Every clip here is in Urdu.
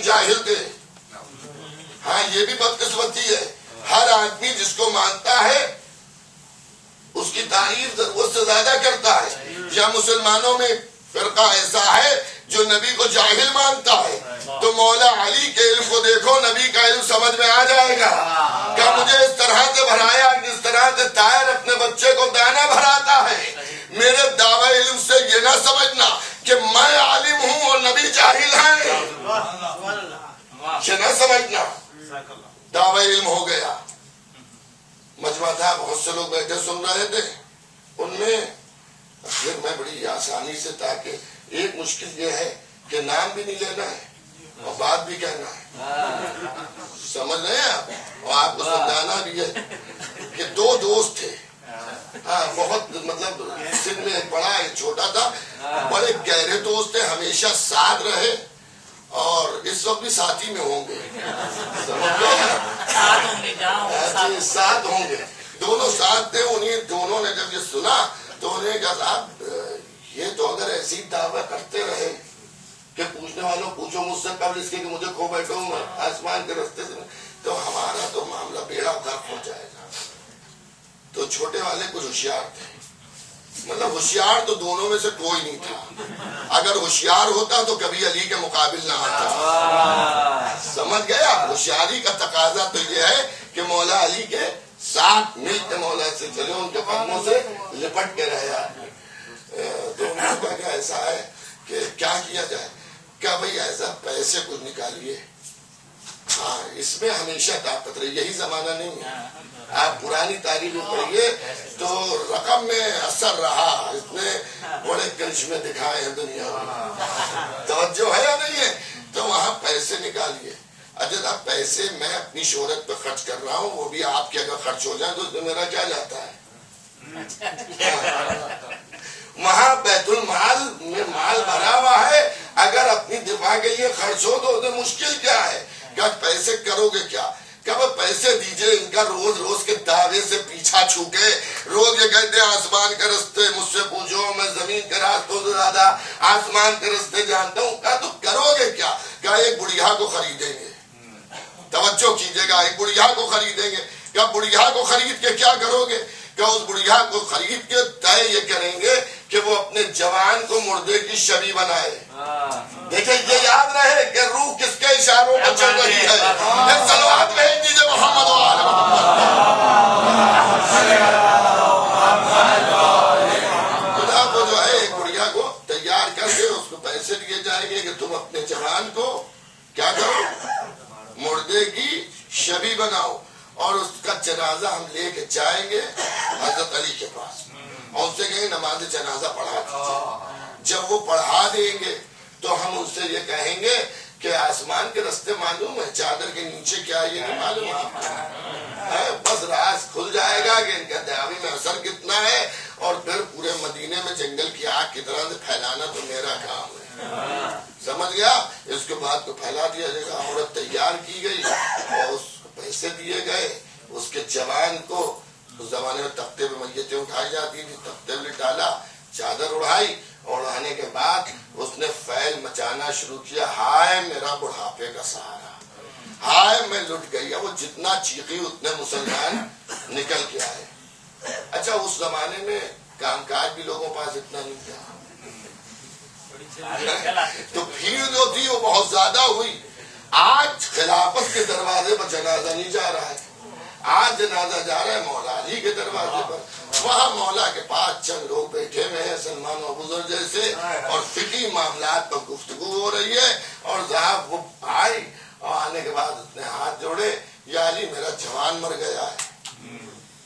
جاہل تھے. ہاں یہ بھی بدقسمتی ہے. ہر آدمی جس کو مانتا ہے اس کی تعریف ضرورت سے زیادہ کرتا ہے. یا مسلمانوں میں فرقہ ایسا ہے جو نبی کو جاہل مانتا ہے. تو مولا علی کے علم کو دیکھو, نبی کا علم سمجھ میں آ جائے گا. کیا مجھے اس طرح سے بھرایا جس طرح سے طائر اپنے بچے کو دانا بھراتا ہے. میرے دعوی علم سے یہ نہ سمجھنا کہ میں عالم ہوں اور نبی جاہل ہیں, یہ نہ سمجھنا. دعوی علم ہو گیا, مجمع تھا, بہت سے لوگ بیٹھے سن رہے تھے. ان میں پھر میں بڑی آسانی سے, تاکہ ایک مشکل یہ ہے کہ نام بھی نہیں لینا ہے اور بات بھی کہنا ہے, سمجھ رہے ہیں آپ. اور آپ کو سمجھانا بھی ہے کہ دو دوست تھے, ہاں بہت مطلب سن میں ایک بڑا ایک چھوٹا تھا, بڑے گہرے دوست تھے, ہمیشہ ساتھ رہے اور اس وقت بھی ساتھی میں ہوں گے, ساتھ ہوں گے. دونوں ساتھ تھے. انہیں دونوں نے جب یہ سنا تو انہیں کہا صاحب یہ تو اگر ایسی دعویٰ کرتے رہے کہ پوچھنے والوں پوچھو مجھ سے قبل اس کے کہ مجھے کھو بیٹھوں آسمان کے رستے سے, تو ہمارا تو معاملہ بیڑا غرق ہو جائے گا. تو چھوٹے والے کچھ ہوشیار تھے, مطلب ہوشیار تو دونوں میں سے کوئی نہیں تھا. اگر ہوشیار ہوتا تو کبھی علی کے مقابل نہ آتا. سمجھ گیا. ہوشیاری کا تقاضا تو یہ ہے کہ مولا علی کے ساتھ مل کے مولا سے چلے, ان کے قدموں سے لپٹ کے رہے آدمی. تو انہوں نے کہا ایسا ہے کہ کیا کیا جائے. کیا بھئی ایسا پیسے کچھ نکالیے. ہاں اس میں ہمیشہ طاقت رہی, یہی زمانہ نہیں ہے. آپ پرانی تاریخ میں پڑھیے تو رقم میں اثر رہا, اتنے بڑے کرشمے دکھائے ہیں دنیا میں. توجہ ہے یا نہیں ہے. تو وہاں پیسے نکالیے. اچھا پیسے میں اپنی شہرت پہ خرچ کر رہا ہوں, وہ بھی آپ کے اگر خرچ ہو جائے تو اس میں میرا کیا جاتا ہے. وہاں بیت المال میں مال بھرا ہوا ہے, اگر اپنی دفاع کے لیے خرچ ہو تو مشکل کیا ہے. کہ پیسے کرو گے کیا. کب پیسے دیجئے, ان کا روز روز کے دعوے سے پیچھا چھوٹے. روز یہ کہتے ہیں آسمان کے رستے مجھ سے پوچھو, میں زمین کے راستوں سے زیادہ آسمان کے رستے جانتا ہوں. کہا تو کرو گے کیا. کہا ایک بڑھیا کو خریدیں گے. توجہ کیجئے گا, ایک بڑھیا کو خریدیں گے. کیا بڑھیا کو خرید کے کیا کرو گے. کہ اس بڑھیا کو خرید کے طے یہ کریں گے کہ وہ اپنے جوان کو مردے کی شبیہ بنائے. دیکھیں یہ یاد رہے کہ روح کس کے اشاروں پر چل رہی ہے. ایک صلوات بھیج دیجئے محمد و آل خدا کو جو ہے ایک بڑھیا کو تیار کر کے اس کو پیسے دیے جائیں گے کہ تم اپنے جوان کو کیا کرو, مردے کی شبیہ بناؤ. اور اس کا جنازہ ہم لے کے جائیں گے حضرت علی کے پاس اور ان سے کہیں نماز جنازہ پڑھا دیجیے. جب وہ پڑھا دیں گے تو ہم ان سے یہ کہیں گے کہ آسمان کے رستے معلوم ہے, چادر کے نیچے کیا یہ نہیں معلوم ہے. بس راز کھل جائے گا کہ ان کا دعوی میں اثر کتنا ہے. اور پھر پورے مدینے میں جنگل کی آگ کی طرح سے پھیلانا تو میرا کام ہے. سمجھ گیا. اس کے بعد کو پھیلا دیا جائے گا. عورت تیار کی گئی اور اس پیسے دیے گئے. اس کے جوان کو اس زمانے میں تختے پہ میتیں اٹھائی جاتی تھی, تختے پہ ڈالا, چادر اڑائی, اور اڑانے کے بعد اس نے فیل مچانا شروع کیا. ہائے میرا بڑھاپے کا سہارا, ہائے میں لٹ گئی. وہ جتنا چیخی اتنے مسلمان نکل کے آئے. اچھا اس زمانے میں کام کاج بھی لوگوں پاس اتنا نہیں تھا, تو بھیڑ جو تھی وہ بہت زیادہ ہوئی. آج خلافت کے دروازے پر جنازہ نہیں جا رہا ہے, آج جنازہ جا رہا ہے مولا علی کے دروازے پر. وہاں مولا کے پاس چند لوگ بیٹھے ہوئے ہیں سلمان ابو ذر جیسے, اور فقہی معاملات پر گفتگو ہو رہی ہے. اور صاحب وہ آئی اور آنے کے بعد اس نے ہاتھ جوڑے, یا علی میرا جوان مر گیا ہے.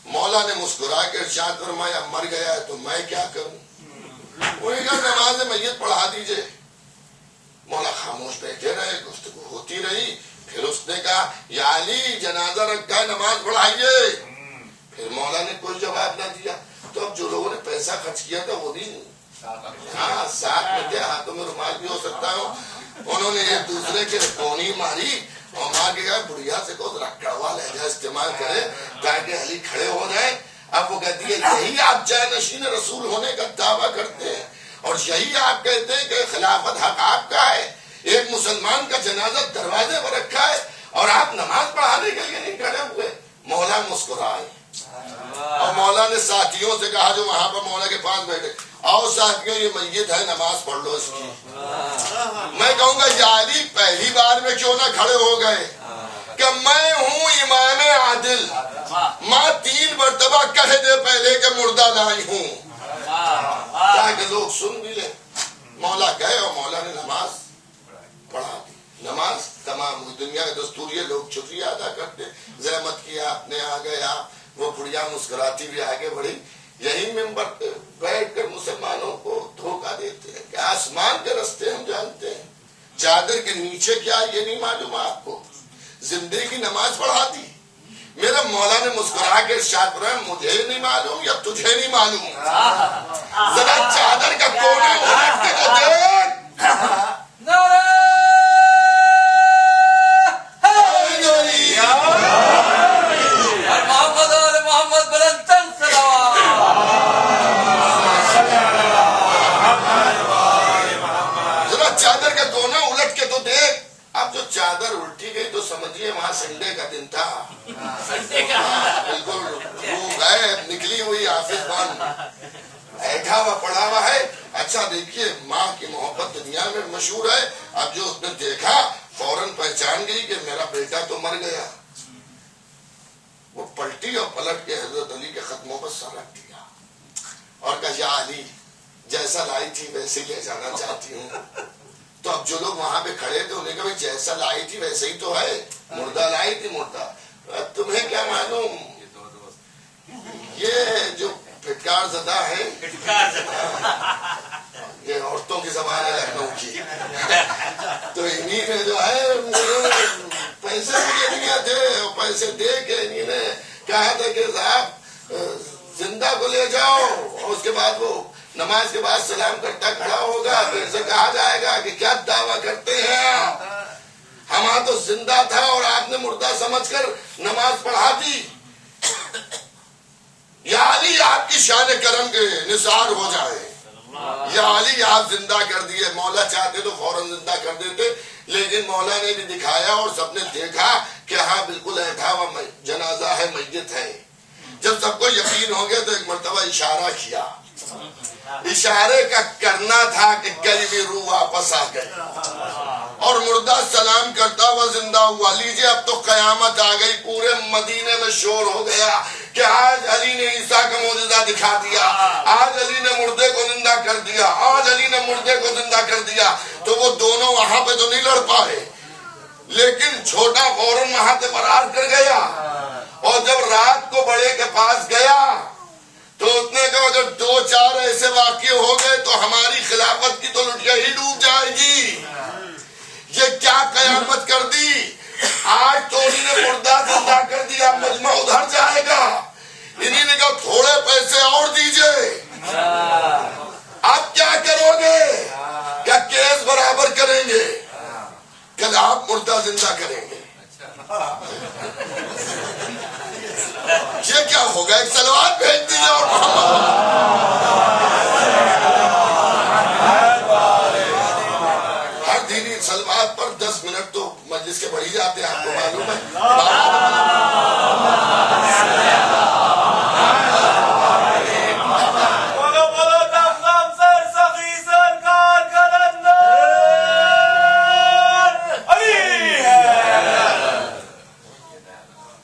مولا نے مسکرا کے ارشاد فرمایا مر گیا ہے تو میں کیا کروں. وہی کا نماز میت پڑھا دیجئے. مولا خاموش بیٹھے رہے, گفتگو ہوتی رہی. پھر اس نے کہا یا علی جنازہ رکھا ہے نماز پڑھائیے. پھر مولا نے کوئی جواب نہ دیا. تو اب جو لوگوں نے پیسہ خرچ کیا تھا وہ بھی ہاں ساتھ میں تھے, ہاتھوں میں رومال بھی ہو سکتا ہو. انہوں نے ایک دوسرے کے کونی ماری اور مار کے کہا بڑھیا سے کو ذرا کڑوا لہجہ استعمال کرے تاکہ علی کھڑے ہو جائیں. اب وہ کہتی ہے یہی آپ جانشین رسول ہونے کا دعویٰ کرتے ہیں اور یہی آپ کہتے ہیں کہ خلافت حق آپ کا ہے. ایک مسلمان کا جنازہ دروازے پر رکھا ہے اور آپ نماز پڑھانے کے لیے نہیں کھڑے ہوئے. مولا مسکرائے اور مولا نے ساتھیوں سے کہا جو وہاں پر مولا کے پاس بیٹھے, آؤ ساتھیوں یہ میت ہے, نماز پڑھ لو اس کی. میں کہوں گا یا علی پہلی بار میں کیوں نہ کھڑے ہو گئے کہ میں ہوں امام عادل, ماں 3 مرتبہ کہہ دے پہلے کہ مردہ لائی ہوں تاکہ لوگ سن بھی لیں. مولا گئے اور مولا نے نماز پڑھا دی. نماز تمام ہوئی. دنیا کے دستور یہ لوگ شکریہ ادا کرتے, زحمت کیا آپ نے, آ گئے آپ. وہ بڑھیا مسکراتی بھی آگے بڑھی. یہی ممبر پہ بیٹھ کر مسلمانوں کو دھوکہ دیتے ہیں کہ آسمان کے رستے ہم جانتے ہیں, چادر کے نیچے کیا یہ نہیں معلوم آپ کو. زندگی کی نماز پڑھا دی. میرا مولا نے مسکرا کے ارشاد فرمایا مجھے نہیں معلوم یا تجھے نہیں معلوم, ذرا چادر کا کونا الٹ کے تو دیکھ. چادر کا کونا الٹ کے تو دیکھ. اب جو چادر الٹی گئی تو سمجھیے وہاں سنڈے کا دن تھا, بالکل روح غائب نکلی ہوئی حافظ بن ایٹھا ہوا پڑا ہوا ہے. اچھا دیکھیے ماں کی محبت دنیا میں مشہور ہے. اب جو اس نے دیکھا فوراً پہچان گئی کہ میرا بیٹا تو مر گیا. وہ پلٹی اور پلٹ کے حضرت علی کے قدموں پر سر رکھ دیا اور کہا یا علی جیسا لائی تھی ویسے ہی لے جانا چاہتی ہوں. تو اب جو لوگ وہاں پہ کھڑے تھے انہیں کہا جیسا لائی تھی ویسے ہی تو ہے, مردہ لائی تھی مردہ. تمہیں کیا معلوم یہ جو پھٹکار زدہ ہے یہ عورتوں کی زبان ہے لکھنؤ کی, تو انہی نے جو ہے پیسے مجھے دیے تھے اور پیسے دے کے انہی نے کہا تھا کہ صاحب زندہ کو لے جاؤ اور اس کے بعد وہ نماز کے بعد سلام کرتا کھڑا ہوگا, پھر سے کہا جائے گا کہ کیا دعویٰ کرتے ہیں ہمارا تو زندہ تھا اور آپ نے مردہ سمجھ کر نماز پڑھا دی. یا علی آپ کی شان کرم کے نثار ہو جائے, یا علی آپ زندہ کر دیے. مولا چاہتے تو فوراً زندہ کر دیتے, لیکن مولا نے بھی دکھایا اور سب نے دیکھا کہ ہاں بالکل ایٹھا ہوا جنازہ ہے, میت ہے. جب سب کو یقین ہو گیا تو ایک مرتبہ اشارہ کیا. اشارے کا کرنا تھا کہ گئی بھی روح واپس آ گئی اور مردہ سلام کرتا ہوا زندہ ہوا. لیجئے اب تو قیامت آ گئی. پورے مدینے میں شور ہو گیا کہ آج علی نے عیسیٰ کا معجزہ دکھا دیا, آج علی نے مردے کو زندہ کر دیا, آج علی نے مردے کو زندہ کر دیا. تو وہ دونوں وہاں پہ تو نہیں لڑ پائے, لیکن چھوٹا فوراً وہاں سے فرار کر گیا. اور جب رات کو بڑے کے پاس گیا تو اس نے کہا اگر 2-4 ایسے واقع ہو گئے تو ہماری خلافت کی تو لٹیا ہی ڈوب جائے گی. یہ کیا قیامت کر دی. آج تو انہی نے مردہ زندہ کر دیا, مجمع ادھر جائے گا. انہی نے کہا تھوڑے پیسے اور دیجئے, آپ کیا کرو گے, کیا کیس برابر کریں گے, کہ آپ مردہ زندہ کریں گے. یہ کیا ہوگا, ایک سلوات بھیج دیجیے اور ہر دینی سلوات پر 10 منٹ تو مجلس کے بڑھ ہی جاتے ہیں, آپ کو معلوم ہے.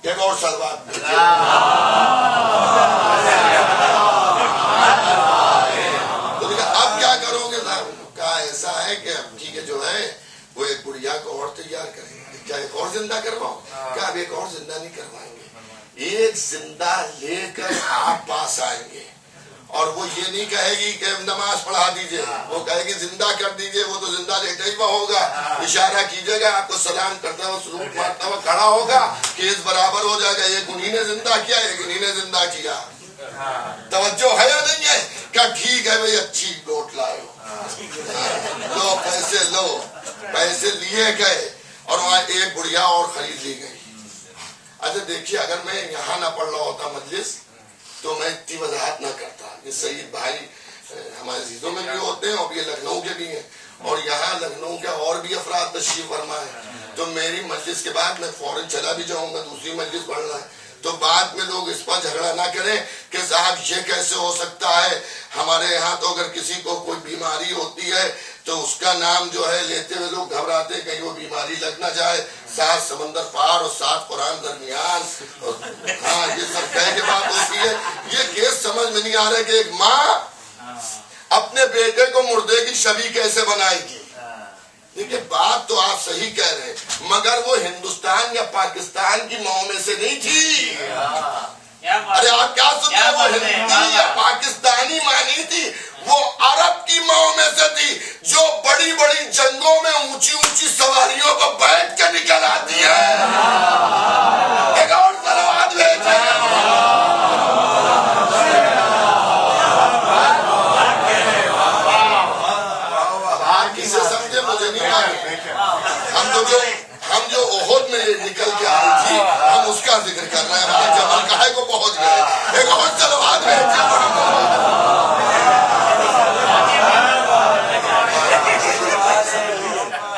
ایک اور سلوات اب کیا کرو گے صاحب. کہا ایسا ہے کہ اب ٹھیک ہے جو ہے وہ ایک گڑیا کو اور تیار کریں گے. کیا ایک اور زندہ کرواؤ, کیا اب ایک اور زندہ نہیں کروائیں گے, ایک زندہ لے کر آپ پاس آئیں گے اور وہ یہ نہیں کہے گی کہ نماز پڑھا دیجئے, وہ کہے گی زندہ کر دیجئے. وہ تو زندہ لیٹا ہی ہوا ہوگا, اشارہ کیجئے گا, آپ کو سلام کرتا ہوا سلوٹ مارتا ہوا کھڑا ہوگا, کیس برابر ہو جائے گا. ایک انہی نے زندہ کیا, ایک انہی نے زندہ کیا. توجہ ہے یا نہیں ہے, کیا ٹھیک ہے بھئی اچھی گوٹ لائے لو پیسے, لو پیسے لیے گئے اور وہاں ایک گڑیا اور خرید لی گئی. اچھا دیکھیے اگر میں یہاں نہ پڑھ رہا ہوتا مجلس تو میں اتنی وضاحت نہ کرتا. یہ سید بھائی ہمارے عزیزوں میں بھی ہوتے ہیں اور یہ لکھنؤ کے بھی ہیں, اور یہاں لکھنؤ کے اور بھی افراد تشریف فرما ہے. تو میری مجلس کے بعد میں فوراً چلا بھی جاؤں گا، دوسری مجلس پڑھنا ہے، تو بعد میں لوگ اس پر جھگڑا نہ کریں کہ صاحب یہ کیسے ہو سکتا ہے. ہمارے یہاں تو اگر کسی کو کوئی بیماری ہوتی ہے تو اس کا نام جو ہے لیتے ہوئے لوگ گھبراتے ہیں کہیں وہ بیماری لگ نہ جائے. 7 سمندر پار اور 7 قرآن درمیان، ہاں یہ سب کہہ کے بات ہوتی ہے. یہ کیس سمجھ میں نہیں آ رہا کہ ایک ماں اپنے بیٹے کو مردے کی شبیہ کیسے بنائے گی. دیکھیے بات تو آپ صحیح کہہ رہے ہیں، مگر وہ ہندوستان یا پاکستان کی ماؤں میں سے نہیں تھی. ارے آپ کیا سنتے ہیں، وہ ہندی یا پاکستانی ماں نہیں تھی، وہ عرب کی ماؤں میں سے تھی جو بڑی بڑی جنگوں میں اونچی اونچی سواریوں کو بیٹھ کے نکل آتی ہے. ایک اور صلوات بھیجیں. کسے سمجھے مجھے نہیں معلوم. ہم جو احد میں نکل کے آئی تھی ہم اس کا ذکر کر رہے ہیں. ہمارے جمال کہے کو پہنچ گئے. ایک اور صلوات بھیجیں.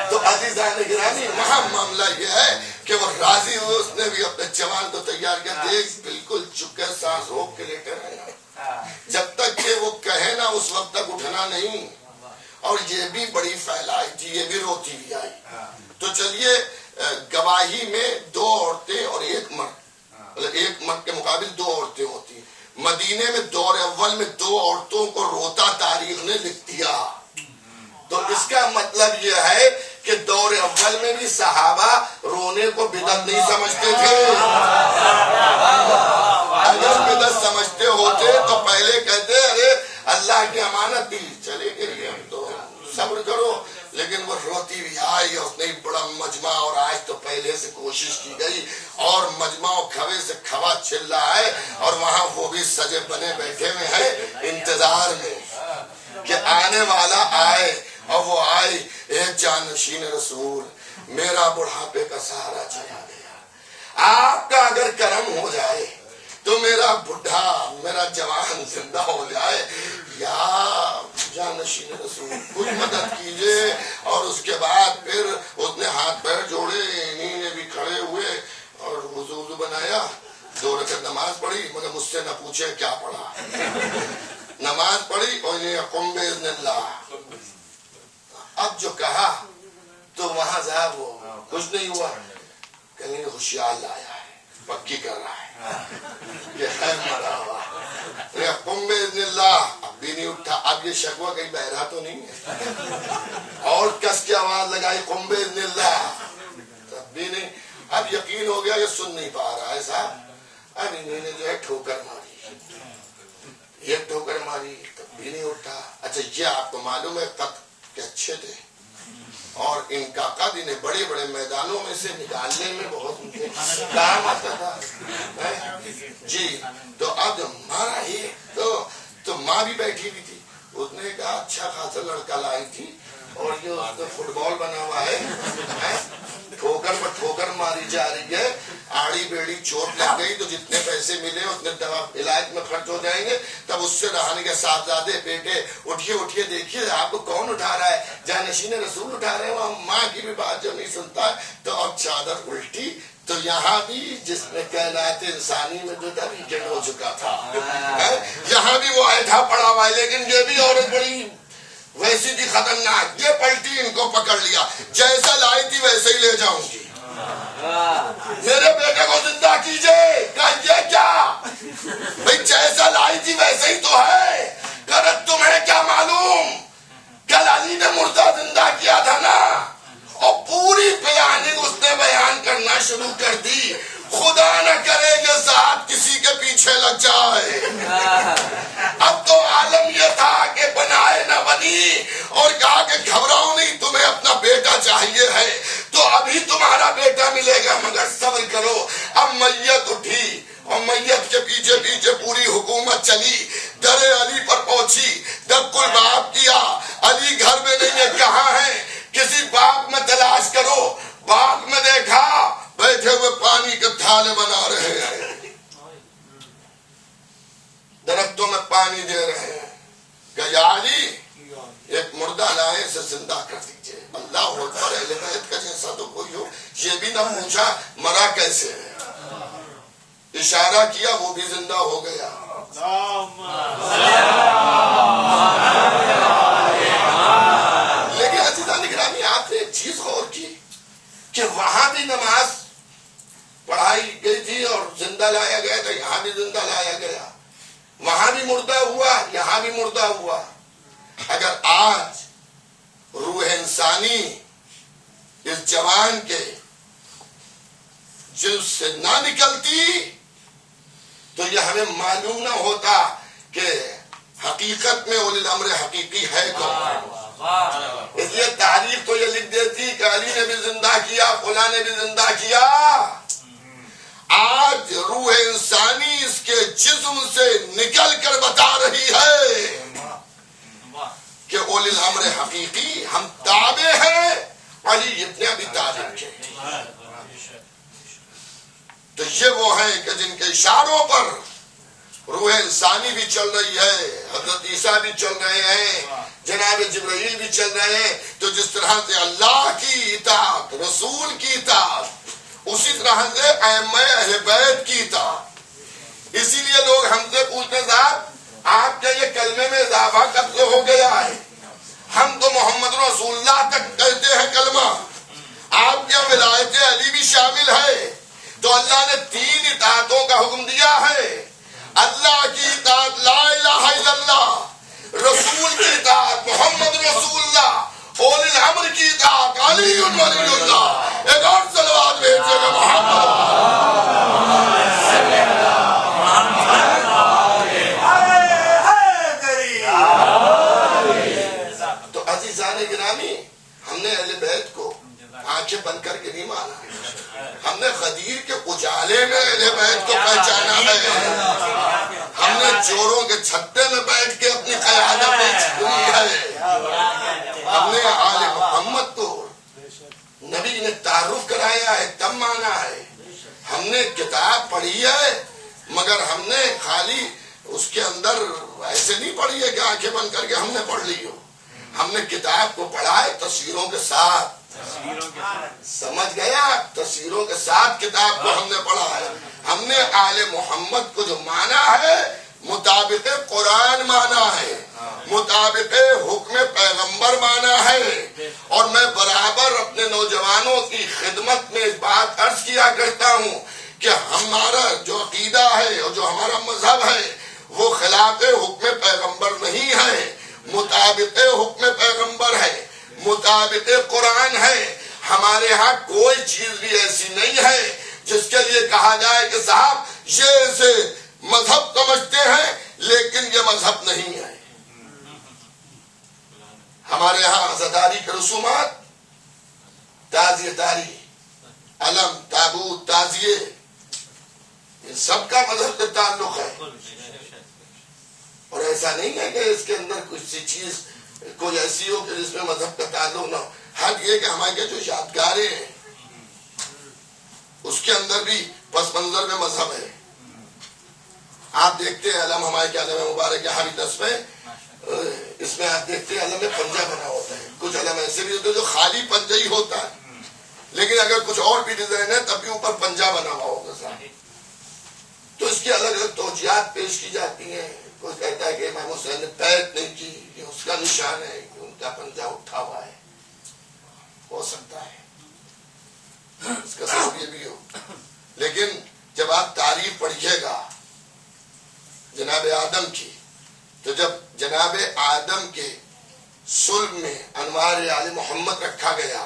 تو عزیزان گرامی وہاں معاملہ یہ ہے کہ وہ راضی ہوئے، اس نے بھی اپنے جوان کو تیار کیا. دیکھ بالکل چکے سانس روک کے لیٹے رہنا، جب تک کہ وہ کہے نا اس وقت تک اٹھنا نہیں. اور یہ بھی بڑی پھیلائی تھی، یہ بھی روتی بھی آئی. تو چلیے گواہی میں 2 عورتیں اور 1 مرد، ایک مرد کے مقابل 2 عورتیں ہوتی. مدینے میں دور اول میں 2 عورتوں کو روتا تاریخ نے لکھ دیا. تو اس کا مطلب یہ ہے کہ دور اول میں بھی صحابہ رونے کو بدعت نہیں سمجھتے تھے. اگر بدعت سمجھتے ہوتے تو پہلے کہتے ارے اللہ کی امانت دی، چلے گئے ہم تو صبر کرو. لیکن وہ روتی بھی آئی، اور اس نے بڑا مجمع، اور آج تو پہلے سے کوشش کی گئی اور مجمع کھوے سے کھوا چل رہا ہے، اور وہاں وہ بھی سجے بنے بیٹھے ہوئے ہیں انتظار میں کہ آنے والا آئے. اور وہ آئی. ایک جانشین رسول، میرا بڑھاپے کا سہارا چلا گیا، آپ کا اگر کرم ہو جائے تو میرا بڑھا میرا جوان زندہ ہو جائے، یا جانشین رسول کچھ مدد کیجئے. اور اس کے بعد پھر اس نے ہاتھ پیر جوڑے، انہی نے بھی کھڑے ہوئے اور وضو بنایا، 2 رکعت نماز پڑھی، مگر مجھ سے نہ پوچھے کیا پڑھا. نماز پڑھی اور انہیں قم باذن اللہ. اب جو کہا تو وہاں صاحب وہ کچھ نہیں ہوا، کہیں ہوشیار لایا ہے، پکی کر رہا ہے کہ خیر مرا ہوا. قم باذن اللہ. اب بھی نہیں اٹھا. اب یہ شکوہ کہیں بہرا تو نہیں ہے، اور کس کی آواز لگائی قم باذن اللہ، تب بھی نہیں. اب یقین ہو گیا کہ سن نہیں پا رہا ہے صاحب. اب انہوں نے جو ہے ٹھوکر ماری، یہ ٹھوکر ماری، تب بھی نہیں اٹھا. اچھا یہ آپ کو معلوم ہے قد کہ اچھے تھے، اور ان کا قد انہیں بڑے بڑے میدانوں میں سے نکالنے میں بہت ان کے کام آتا تھا. جی تو اب جب مارا ہی تو ماں بھی بیٹھی ہوئی تھی. اس نے کہا اچھا خاصا لڑکا لائی تھی، اور یہ اس کا فٹ بال بنا ہوا ہے، ٹھوکر پر ٹھوکر ماری جا رہی ہے، آڑی بیڑی چوٹ لگ گئی تو جتنے پیسے ملے اتنے دوا علاج میں خرچ ہو جائیں گے. تب اس سے رہنے کے صاحبزادے بیٹے اٹھیے اٹھیے دیکھیے آپ کو کون اٹھا رہا ہے، جانشین رسول اٹھا رہے ہیں. وہاں ماں کی بھی بات جو نہیں سنتا ہے. تو اب چادر الٹی تو یہاں بھی جس میں کائنات انسانی میں جو تھا ویکینڈ ہو چکا تھا، یہاں بھی وہ ایٹھا پڑا ہوا ہے. لیکن یہ بھی عورت بڑی ویسی تھی خطرناک، یہ پلٹی ان کو پکڑ لیا، جیسا لائی تھی ویسے ہی لے جاؤں گی، میرے بیٹے کو زندہ کیجئے. کہا یہ کیا بھئی، جیسا لائی تھی ویسے ہی تو ہے. کرت تمہیں کیا معلوم، کل علی نے مردہ زندہ کیا تھا نا. اور پوری پلاننگ اس نے بیان کرنا شروع کر دی. خدا نہ کرے یہ ذات کسی کے پیچھے لگ جائے. اب تو عالم یہ تھا کہ بنائے نہ بنی، اور کہا کہ گھبراؤ نہیں، تمہیں اپنا بیٹا چاہیے ہے تو ابھی تمہارا بیٹا ملے گا، مگر صبر کرو. اب میت اٹھی اور میت کے پیچھے پیچھے پوری حکومت چلی، در علی پر پہنچی. جب کوئی باپ کیا علی گھر میں نہیں ہے، کہاں ہے، کسی باغ میں تلاش کرو. باغ میں دیکھا بیٹھے ہوئے پانی کے تھالے بنا رہے ہیں، درختوں میں پانی دے رہے ہیں. کہ یا علی ایک مردہ لائے سے زندہ کر دیجئے. اللہ اکبر، اہل بیت کا جیسا تو کوئی ہو. یہ بھی نہ پوچھا مرا کیسے ہے، اشارہ کیا وہ بھی زندہ ہو گیا۔ لیکن عزیزان گرامی آپ نے ایک چیز غور کی کہ وہاں بھی نماز پڑھائی گئی تھی اور زندہ لایا گیا تھا، یہاں بھی زندہ لایا گیا، وہاں بھی مردہ ہوا یہاں بھی مردہ ہوا۔ اگر آج روح انسانی اس جوان کے جلد سے نہ نکلتی تو یہ ہمیں معلوم نہ ہوتا کہ حقیقت میں اولی الامر حقیقی ہے کون۔ اس لیے تاریخ تو یہ لکھ دیتی کہ علی نے بھی زندہ کیا، فلاں نے بھی زندہ کیا۔ آج روح انسانی اس کے جسم سے نکل کر بتا رہی ہے کہ اولی الامر حقیقی ہم تابع ہیں علی ابن ابی طالب کے۔ تو یہ وہ ہیں کہ جن کے اشاروں پر روح انسانی بھی چل رہی ہے، حضرت عیسیٰ بھی چل رہے ہیں، جناب جبرائیل بھی چل رہے ہیں۔ تو جس طرح سے اللہ کی اطاعت، رسول کی اطاعت، اسی طرح سے ائمہ اہل بیت کی اطاعت۔ اسی لیے لوگ ہم سے پوچھتے صاحب آپ کا یہ کلمے میں اضافہ کب سے ہو گیا ہے؟ ہم تو محمد رسول اللہ تک کہتے ہیں کلمہ، آپ کیا ولایت علی بھی شامل ہے؟ تو اللہ نے 3 اطاعتوں کا حکم دیا ہے، اللہ کی اطاعت لا الہ الا اللہ، رسول کی اطاعت محمد رسول اللہ، اولی الامر کی اطاعت علی ولی اللہ۔ ایک اور صلوات بھیجیے گا محمد۔ تو عزیزان گرامی، ہم نے اہل بیت کو آنکھیں بند کر کے نہیں مانا، ہم نے غدیر کے اجالے میں اہل بیت کو پہچانا ہے، ہم نے چوروں کے چھتے میں بیٹھ کے اپنی قیادت چنی ہے، ہم نے آل محمد کو نبی نے تعارف کرایا ہے تب مانا ہے، ہم نے کتاب پڑھی ہے مگر ہم نے خالی اس کے اندر ایسے نہیں پڑھی ہے کہ آنکھیں بند کر کے ہم نے پڑھ لی ہو، ہم نے کتاب کو پڑھا ہے تصویروں کے ساتھ، سمجھ گیا، تصویروں کے ساتھ کتاب کو ہم نے پڑھا ہے۔ ہم نے آل محمد کو جو مانا ہے مطابق قرآن مانا ہے، مطابق حکم پیغمبر مانا ہے۔ اور میں برابر اپنے نوجوانوں کی خدمت میں اس بات عرض کیا کرتا ہوں کہ ہمارا جو عقیدہ ہے اور جو ہمارا مذہب ہے وہ خلاف حکم پیغمبر نہیں ہے، مطابق حکم پیغمبر ہے، مطابق قرآن ہے۔ ہمارے ہاں کوئی چیز بھی ایسی نہیں ہے جس کے لیے کہا جائے کہ صاحب یہ اسے مذہب سمجھتے ہیں لیکن یہ مذہب نہیں ہے۔ ہمارے ہاں عزاداری کے رسومات، تعزیہ داری، علم، تابوت، تعزیے، ان سب کا مذہب سے تعلق ہے، اور ایسا نہیں ہے کہ اس کے اندر کچھ سی چیز کوئی ایسی ہو کہ جس میں مذہب کا تعلق نہ ہو۔ حق یہ کہ ہمارے جو یادگاریں ہیں اس کے اندر بھی پس منظر میں مذہب ہے۔ آپ دیکھتے ہیں علم ہمارے کے علم مبارک یہاں بھی 10 میں، اس میں آپ دیکھتے ہیں علم میں پنجہ بنا ہوتا ہے، کچھ علم ایسے بھی ہوتے ہیں جو خالی پنجہ ہی ہوتا ہے، لیکن اگر کچھ اور بھی ڈیزائن ہے تب بھی اوپر پنجہ بنا ہوا ہوگا صاحب۔ تو اس کی الگ الگ توجیہات پیش کی جاتی ہیں۔ کوئی کہتا ہے کہ امام حسین نے بیعت نہیں کی، یہ اس کا نشان ہے کہ ان کا پنجہ اٹھا ہوا ہے، ہو سکتا ہے اس کا سبب یہ بھی ہو۔ لیکن جب آپ تاریخ پڑھیے گا جناب آدم کی، تو جب جناب آدم کے صلب میں انوار آل محمد رکھا گیا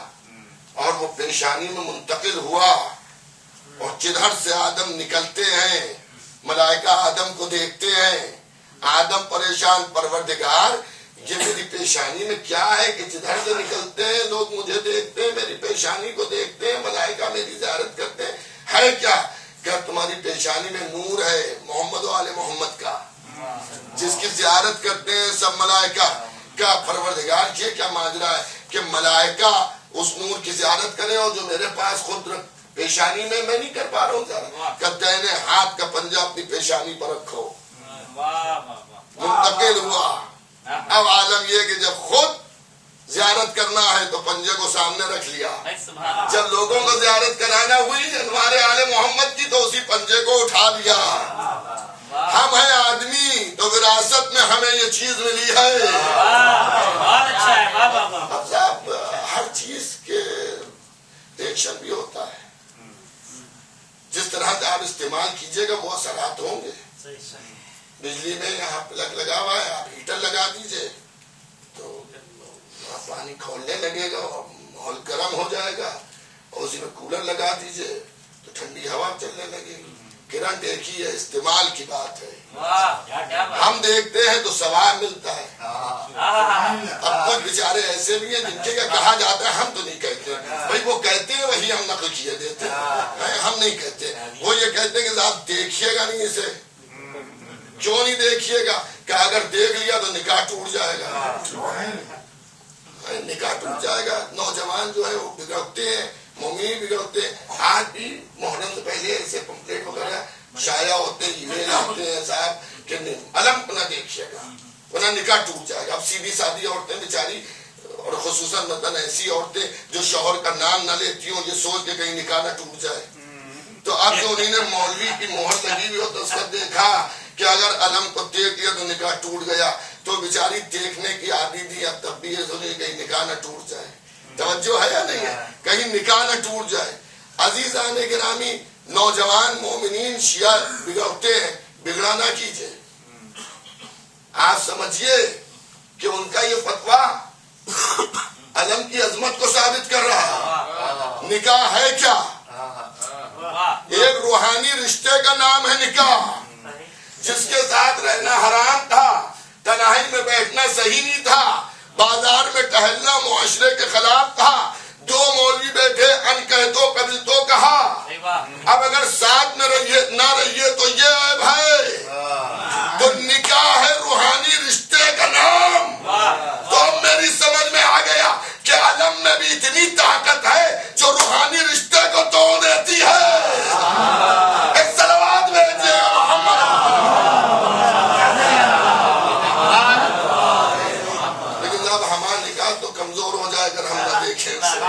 اور وہ پیشانی میں منتقل ہوا، اور جدھر سے آدم نکلتے ہیں ملائکہ آدم کو دیکھتے ہیں، آدم پریشان، پروردگار یہ میری پیشانی میں کیا ہے کہ جدھر سے نکلتے ہیں لوگ مجھے دیکھتے ہیں، میری پیشانی کو دیکھتے ہیں، ملائکہ میری زیارت کرتے ہیں، ہے کیا؟ کہ تمہاری پیشانی میں نور ہے محمد و آل محمد کا، جس کی زیارت کرتے ہیں سب ملائکہ کا۔ پروردگار یہ کیا ماجرا ہے کہ ملائکہ اس نور کی زیارت کریں اور جو میرے پاس خود پیشانی میں نہیں کر پا رہا ہوں زیارت، کہ دائنے ہاتھ کا پنجہ اپنی پیشانی پر رکھو، منتقل ہوا۔ اب عالم یہ کہ جب خود زیارت کرنا ہے تو پنجے کو سامنے رکھ لیا. جب لوگوں کو زیارت کرانا ہوئی ہمارے آل محمد کی تو اسی پنجے کو اٹھا لیا. ہم ہیں آدمی تو وراثت میں ہمیں یہ چیز ملی ہے. اب صاحب ہر چیز کے ریئیکشن بھی ہوتا ہے. جس طرح سے آپ استعمال کیجئے گا وہ اثرات ہوں گے. بجلی میں یہاں پلگ لگا ہوا ہے, آپ ہیٹر لگا دیجئے تو پانی کھولنے لگے گا اور ماحول گرم ہو جائے گا. اور اسی میں کولر لگا دیجئے تو ٹھنڈی ہوا چلنے لگے گی. کرنٹ ایک ہی ہے, استعمال کی بات ہے. ہم دیکھتے ہیں تو ثواب ملتا ہے. اب کچھ بیچارے ایسے بھی ہیں جن کے کہا جاتا ہے, ہم تو نہیں کہتے بھائی, وہ کہتے ہیں وہی ہم نقل کیے دیتے ہیں, ہم نہیں کہتے. وہ یہ کہتے ہیں کہ صاحب دیکھیے گا نہیں اسے. کیوں نہیں دیکھیے گا کہ اگر دیکھ لیا تو نکاح ٹوٹ جائے گا. نکاح ٹوٹ جائے گا. نوجوان جو ہے وہ بگڑتے ہیں, مومن بگڑتے ہیں. آج بھی محرم سے پہلے ایسے پمفلیٹ وغیرہ شائع ہوتے ہیں, ای میل آتے ہیں صاحب کہ علم نہ دیکھیے گا ورنہ نکاح ٹوٹ جائے گا. اب سیدھی سادھی عورتیں بیچاری, اور خصوصاً مثلاً ایسی عورتیں جو شوہر کا نام نہ لیتی ہوں, یہ سوچ کے کہیں نکاح نہ ٹوٹ جائے. تو اب جو انہیں نے مولوی کی مہر لگی ہوئی ہو تو اس کا دیکھا کہ اگر علم کو دیکھ لیا تو نکاح ٹوٹ گیا, تو بیچاری دیکھنے کی عادی تھی. اب تب بھی یہ سوچے کہیں نکاح نہ ٹوٹ جائے. توجہ ہے یا نہیں ہے, کہیں نکاح نہ ٹوٹ جائے. عزیزان گرامی, نوجوان مومنین شیعہ بگڑتے ہیں, بگڑا نہ کیجئے. آپ سمجھیے کہ ان کا یہ فتویٰ علم کی عظمت کو ثابت کر رہا. نکاح ہے کیا؟ ایک روحانی رشتے کا نام ہے نکاح, جس کے ساتھ رہنا حرام تھا, تنہائی میں بیٹھنا صحیح نہیں تھا, بازار میں ٹہلنا معاشرے کے خلاف تھا. دو مولوی بیٹھے, ان کہہ تو قبل تو کہا. اب اگر ساتھ میں نہ رہیے تو یہ عیب ہے. تو نکاح ہے روحانی رشتے کا نام. تو میری سمجھ میں آ گیا کہ علم میں بھی اتنی طاقت ہے جو روحانی رشتے کو توڑ دیتی ہے. ایک صلوات بھیجیے محمد. لیکن جب ہمارا نکاح تو کمزور ہو جائے اگر ہم نہ دیکھیں اسے.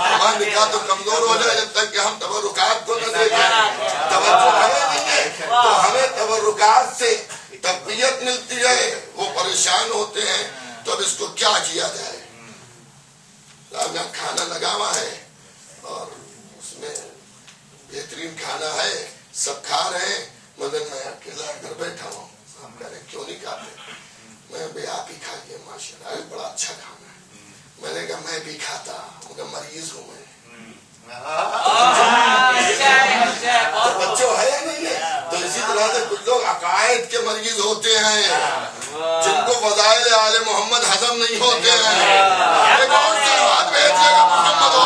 ہمارا نکاح تو کمزور ہو جائے جب تک کہ ہم تبرکات کو نہ دیکھیں. توجہ ہمیں نہیں ہے تو ہمیں تبرکات سے تقویت ملتی ہے, وہ پریشان ہوتے ہیں. تو اب اس کو کیا کیا جائے؟ یہاں کھانا لگا ہوا ہے اور اس میں بہترین کھانا ہے, سب کھا رہے ہیں, مگر میں اکیلا گھر بیٹھا ہوں. ہم کہہ رہے کیوں نہیں کھاتے؟ میں بھی آپ ہی کھائیے, ماشاء اللہ بڑا اچھا کھانا ہے. میں نے کہا میں بھی کھاتا مگر مریض ہوں میں. بچوں ہے یا نہیں ہے؟ تو اسی طرح سے کچھ لوگ عقائد کے مریض ہوتے ہیں جن کو فضائل آل محمد ہضم نہیں ہوتے ہیں. ایک اور صلوات بھیجیے گا محمد.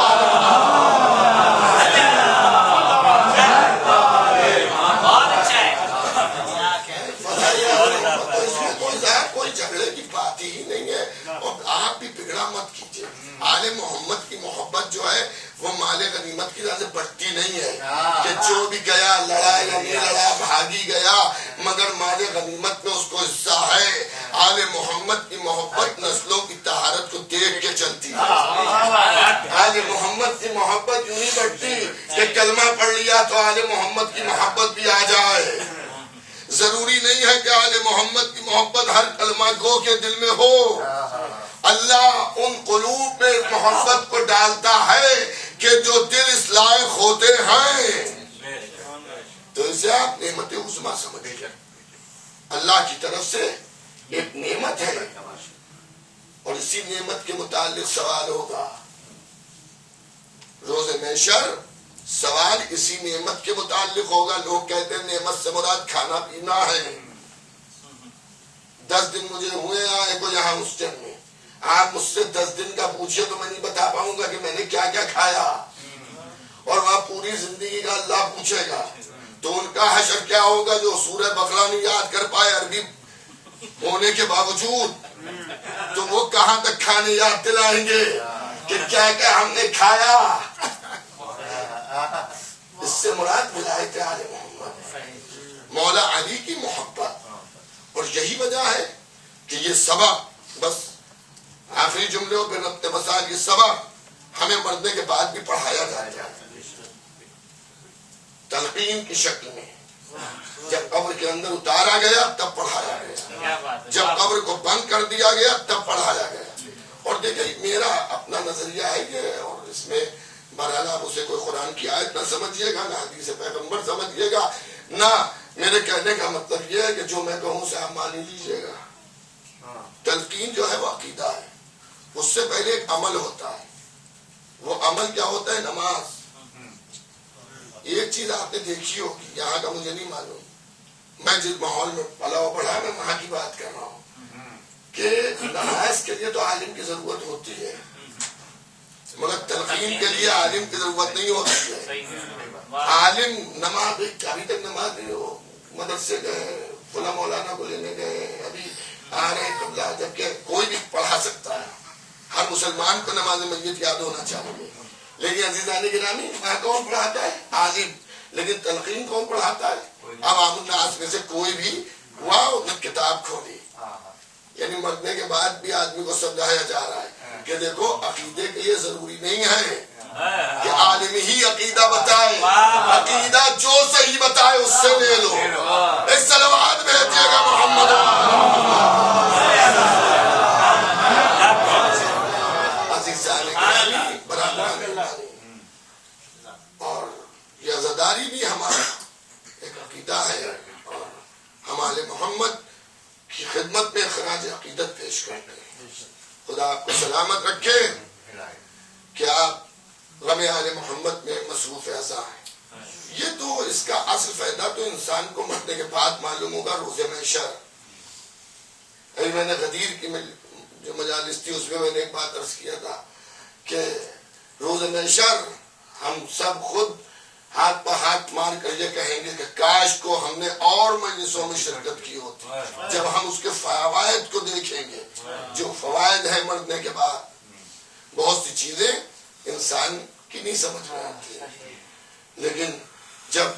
کوئی جھگڑے کی بات ہی نہیں ہے. اور آپ بھی بگڑا مت کیجیے. آل محمد کی محبت جو ہے وہ مال غنیمت کی طرح سے بڑھتی نہیں ہے کہ جو بھی گیا لڑا یا نہیں لڑا, بھاگی گیا, مگر مال غنیمت میں اس کو حصہ ہے. آل محمد کی محبت نسلوں کی طہارت کو دیکھ کے چلتی ہے. آل محمد کی محبت یوں ہی بڑھتی کہ کلمہ پڑھ لیا تو آل محمد کی محبت بھی آ جائے. ضروری نہیں ہے کہ آل محمد کی محبت ہر کلمہ گو کے دل میں ہو. اللہ ان قلوب میں محبت کو ڈالتا ہے کہ جو دل اس لائق ہوتے ہیں. تو اسے آپ نعمت عظمیٰ سمجھیں. اللہ کی طرف سے ایک نعمت ہے اور اسی نعمت کے متعلق سوال ہوگا روز محشر. سوال اسی نعمت کے متعلق ہوگا. لوگ کہتے ہیں نعمت سے مراد کھانا پینا ہے. 10 دن مجھے ہوئے آئے کو یہاں مسجد میں. آپ مجھ سے 10 دن کا پوچھئے تو میں نہیں بتا پاؤں گا کہ میں نے کیا کیا کھایا. اور وہاں پوری زندگی کا اللہ پوچھے گا. تو ان کا حشر کیا ہوگا جو سورہ بقرہ نہیں یاد کر پائے عربی ہونے کے باوجود. تو وہ کہاں تک کھانے یاد دلائیں گے کہ کیا کیا ہم نے کھایا. اس سے مراد ولایت آل محمد, مولا علی کی محبت. اور یہی وجہ ہے کہ یہ سبق بس آخری جملے اور پھر ربط مسائل، یہ سبق ہمیں مرنے کے بعد بھی پڑھایا جائے گا تلقین کی شکل میں. جب قبر کے اندر اتارا گیا تب پڑھایا گیا، جب قبر کو بند کر دیا گیا تب پڑھایا گیا. اور دیکھیں میرا اپنا نظریہ ہے یہ، اور اس میں بہرحال آپ اسے کوئی قرآن کی آیت نہ سمجھیے گا، نہ حدیث پیغمبر سمجھیے گا، نہ میرے کہنے کا مطلب یہ ہے کہ جو میں کہوں اسے آپ مان لیجیے گا. تلقین جو ہے وہ عقیدہ ہے، اس سے پہلے ایک عمل ہوتا ہے. وہ عمل کیا ہوتا ہے؟ نماز. ایک چیز آپ نے دیکھی ہوگی، یہاں کا مجھے نہیں معلوم، میں جس ماحول میں پلا ہوا پڑھا میں وہاں کی بات کر رہا ہوں کہ نماز کے لیے تو عالم کی ضرورت ہوتی ہے، مگر تلقین کے لیے عالم کی ضرورت نہیں ہوتی ہے. عالم نماز ابھی تک نماز نہیں ہو، مدرسے گئے، فلاں مولانا کو لینے گئے، ابھی آ رہے قبلہ، جبکہ کوئی بھی پڑھا سکتا ہے. ہر مسلمان کو نماز میت یاد ہونا چاہیے. لیکن عزیزان گرامی وہاں کون پڑھاتا ہے؟ عالم. لیکن تلقین کون پڑھاتا ہے؟ عوام الناس میں سے کوئی بھی ہوا کتاب کھولی. یعنی مرنے کے بعد بھی آدمی کو سمجھایا جا رہا ہے کہ دیکھو عقیدے کے لیے ضروری نہیں ہے کہ عالم ہی عقیدہ بتائے، عقیدہ جو صحیح بتائے اس سے لے لو. ایک صلوات بھیجیے گا محمد. اور یہ عزاداری بھی ہمارا ایک عقیدہ ہے، اور ہم آل محمد کی خدمت میں خراج عقیدت پیش کرتے ہیں. خدا آپ کو سلامت رکھے کہ آپ غم آل محمد میں مصروف اعضا ہیں. یہ تو اس کا اصل فائدہ تو انسان کو مرنے کے بعد معلوم ہوگا روز محشر. ابھی میں نے غدیر کی جو مجالس تھی اس میں نے ایک بات عرض کیا تھا کہ روز محشر ہم سب خود ہاتھ پہ ہاتھ مار کر یہ کہیں گے کہ کاش کو ہم نے اور مجلسوں میں شرکت کی ہوتی. جب ہم اس کے فوائد کو دیکھیں گے، جو فوائد ہیں مرنے کے بعد، بہت سی چیزیں انسان کی نہیں سمجھ میں آتی ہیں، لیکن جب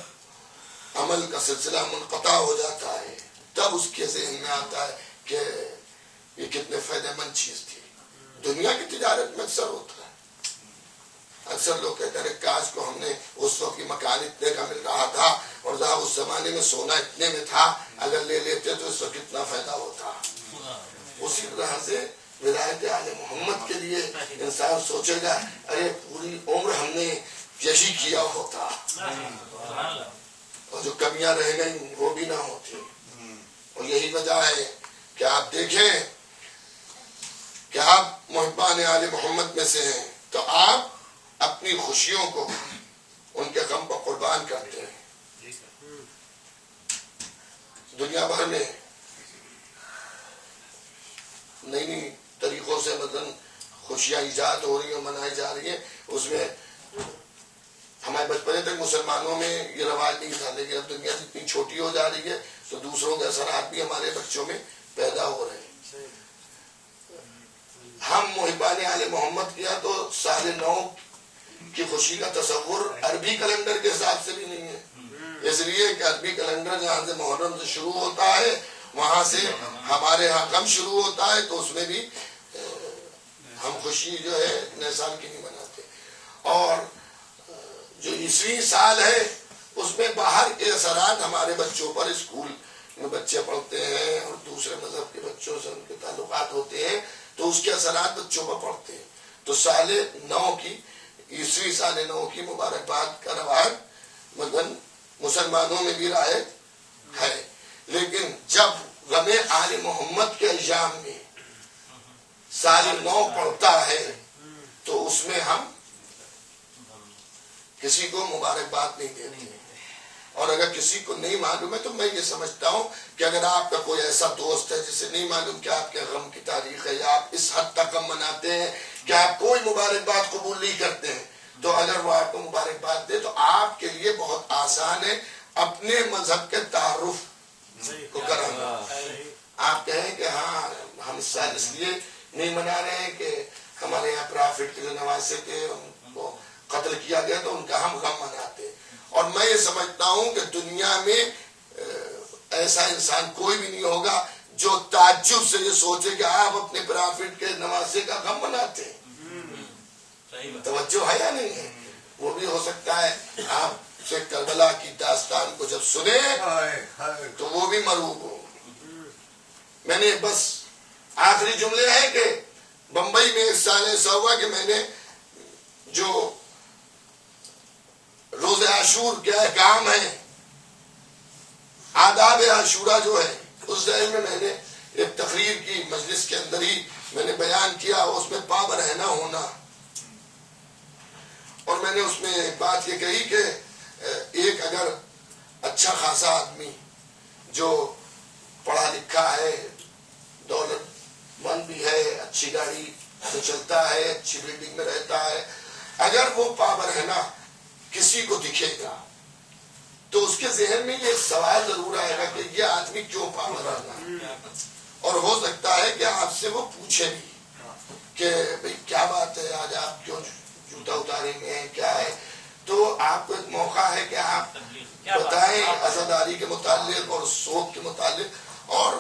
عمل کا سلسلہ منقطع ہو جاتا ہے تب اس کے ذہن میں آتا ہے کہ یہ کتنے فائدہ مند چیز تھی. دنیا کی تجارت میں اکثر ہوتا ہے، اکثر لوگ کہتے ہیں کاش کو ہم نے اس وقت کی مکان اتنے کا مل رہا تھا اور جہاں اس زمانے میں سونا اتنے میں تھا، اگر لے لیتے تو اس وقت کتنا فائدہ ہوتا. اسی طرح سے ولایت آل محمد کے لیے انسان سوچے گا ارے پوری عمر ہم نے یہی کیا ہوتا اور جو کمیاں رہ گئی وہ بھی نہ ہوتی. اور یہی وجہ ہے کہ آپ دیکھیں کہ آپ محبان آل محمد میں سے ہیں تو آپ اپنی خوشیوں کو ان کے غم پر قربان کرتے ہیں. دنیا بھر میں نئی نئی طریقوں سے مثلا خوشیاں ایجاد ہو رہی ہیں، منائی جا رہی ہیں. اس میں ہمارے بچپنے تک مسلمانوں میں یہ رواج نہیں تھا، لیکن اب دنیا جتنی چھوٹی ہو جا رہی ہے تو دوسروں کے اثرات بھی ہمارے بچوں میں پیدا ہو رہے ہیں. ہم محبان آل محمد کیا تو سال 9 کی خوشی کا تصور عربی کیلنڈر کے حساب سے بھی نہیں ہے، اس لیے کہ عربی کیلنڈر جہاں سے محرم سے شروع ہوتا ہے وہاں سے ہمارے ہاں غم شروع ہوتا ہے، تو اس میں بھی ہم خوشی جو ہے نئے سال کی نہیں مناتے. اور جو عیسوی سال ہے اس میں باہر کے اثرات ہمارے بچوں پر، اسکول میں بچے پڑھتے ہیں اور دوسرے مذہب کے بچوں سے ان کے تعلقات ہوتے ہیں تو اس کے اثرات بچوں پر پڑتے ہیں. تو سال 9 کی عیسوی سال 9 کی مبارکباد کا رواج مثلاً مسلمانوں میں بھی رائج ہے، لیکن جب غم آل محمد کے ایام میں سال 9 پڑتا ہے تو اس میں ہم کسی کو مبارکباد نہیں دیتے. اور اگر کسی کو نہیں معلوم ہے تو میں یہ سمجھتا ہوں کہ اگر آپ کا کوئی ایسا دوست ہے جسے نہیں معلوم کہ آپ کے غم کی تاریخ ہے یا آپ اس حد تک غم مناتے ہیں کہ آپ کوئی مبارکباد قبول نہیں کرتے ہیں، تو اگر وہ آپ کو مبارکباد دے تو آپ کے لیے بہت آسان ہے اپنے مذہب کے تعارف کو کرانا. آپ کہیں کہ ہاں ہم اس سال اس لیے نہیں منا رہے ہیں کہ ہمارے یہاں پرافٹ کے نواسے تھے، ان کو قتل کیا گیا تو ان کا ہم غم مناتے ہیں. اور میں یہ سمجھتا ہوں کہ دنیا میں ایسا انسان کوئی بھی نہیں ہوگا جو تعجب سے یہ سوچے کہ آپ اپنے پرافٹ کے نواسے کا غم مناتے ہیں. توجہ ہے یا نہیں ہے؟ وہ بھی ہو سکتا ہے آپ سے کربلا کی داستان کو جب سنے تو وہ بھی مرعوب ہو. میں نے بس آخری جملے ہیں کہ بمبئی میں ایک سال ایسا ہوا کہ میں نے جو روز عاشور کیا کام ہے، آداب عاشورہ جو ہے، اس ذہن میں نے ایک تقریر کی، مجلس کے اندر ہی میں نے بیان کیا، اس میں پابند رہنا ہونا. اور میں نے اس میں ایک بات یہ کہی کہ ایک اگر اچھا خاصا آدمی جو پڑھا لکھا ہے، دولت مند بھی ہے، اچھی گاڑی سے چلتا ہے، اچھی بلڈنگ میں رہتا ہے، اگر وہ پابند رہنا کسی کو دکھے گا تو اس کے ذہن میں یہ سوال ضرور آئے گا کہ یہ آدمی کیوں پابند رہنا. اور ہو سکتا ہے کہ آپ سے وہ پوچھے بھی کہ بھئی کیا بات ہے، آج آپ کیوں جوتا اتاریں گے، کیا ہے. تو آپ کو ایک موقع ہے کہ آپ بتائیں عزاداری کے متعلق اور سوگ کے متعلق. اور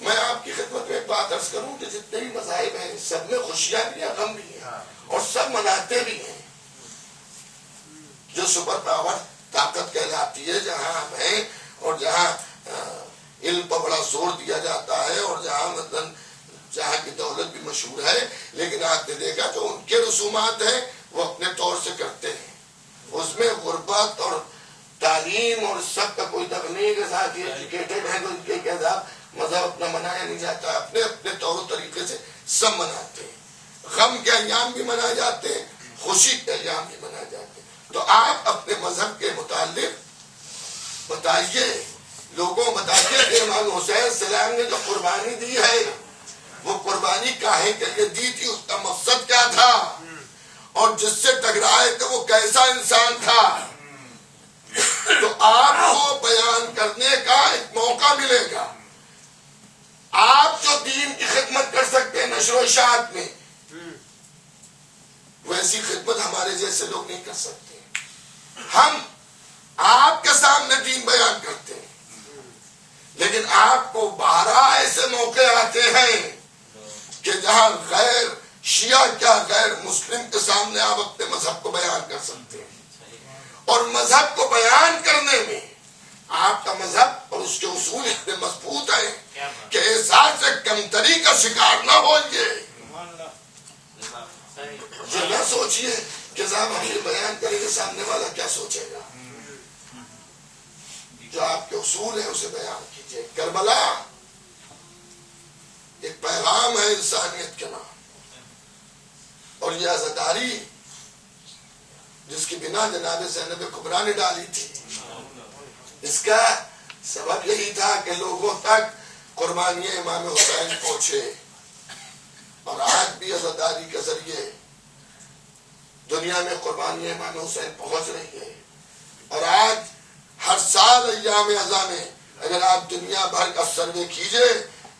میں آپ کی خدمت میں ایک بات عرض کروں کہ جتنے بھی مذاہب ہیں سب میں خوشیاں بھی ہیں، غم بھی ہیں، اور سب مناتے بھی ہیں. جو سپر پاور طاقت کہلاتی ہے، جہاں ہم ہیں اور جہاں علم پر بڑا زور دیا جاتا ہے، اور جہاں مثلاً جہاں کی دولت بھی مشہور ہے، لیکن آپ نے دیکھا جو ان کے رسومات ہیں وہ اپنے طور سے کرتے ہیں. اس میں غربت اور تعلیم اور سب کا کوئی دخل کے ساتھ یہ ایجوکیٹڈ ہیں تو ان کے حساب مذہب اپنا منایا نہیں جاتا، اپنے اپنے طور و طریقے سے سب مناتے ہیں. غم کے ایام بھی منائے جاتے ہیں، خوشی کے ایام بھی منائے جاتے ہیں. تو آپ اپنے مذہب کے متعلق بتائیے، لوگوں بتائیے کہ امام حسین السلام نے جو قربانی دی ہے وہ قربانی کاہے کے لیے دی تھی، اس کا مقصد کیا تھا، اور جس سے ٹکرائے تھے وہ کیسا انسان تھا. تو آپ کو بیان کرنے کا ایک موقع ملے گا. آپ جو دین کی خدمت کر سکتے ہیں نشر و اشاعت میں، ویسی خدمت ہمارے جیسے لوگ نہیں کر سکتے. ہم آپ کے سامنے دین بیان کرتے ہیں، لیکن آپ کو 12 ایسے موقع آتے ہیں کہ جہاں غیر شیعہ کیا غیر مسلم کے سامنے آپ اپنے مذہب کو بیان کر سکتے ہیں. اور مذہب کو بیان کرنے میں آپ کا مذہب اور اس کے اصول اتنے مضبوط ہیں کہ احساس سے کمتری کا شکار نہ ہوئیے. یہ نہ سوچئے کہ صاحب ہم یہ بیان کریں گے سامنے والا کیا سوچے گا. جو آپ کے اصول ہیں اسے بیان کیجئے. کربلا ایک پیغام ہے انسانیت کے نام، اور یہ عزاداری جس کی بنا جناب زینب کبریٰ نے ڈالی تھی، اس کا سبب یہی تھا کہ لوگوں تک قربانی امام حسین پہنچے. اور آج بھی عزاداری کے ذریعے دنیا میں قربانی امام حسین پہنچ رہی ہے. اور آج ہر سال ایام عزا میں اگر آپ دنیا بھر کا سروے کیجئے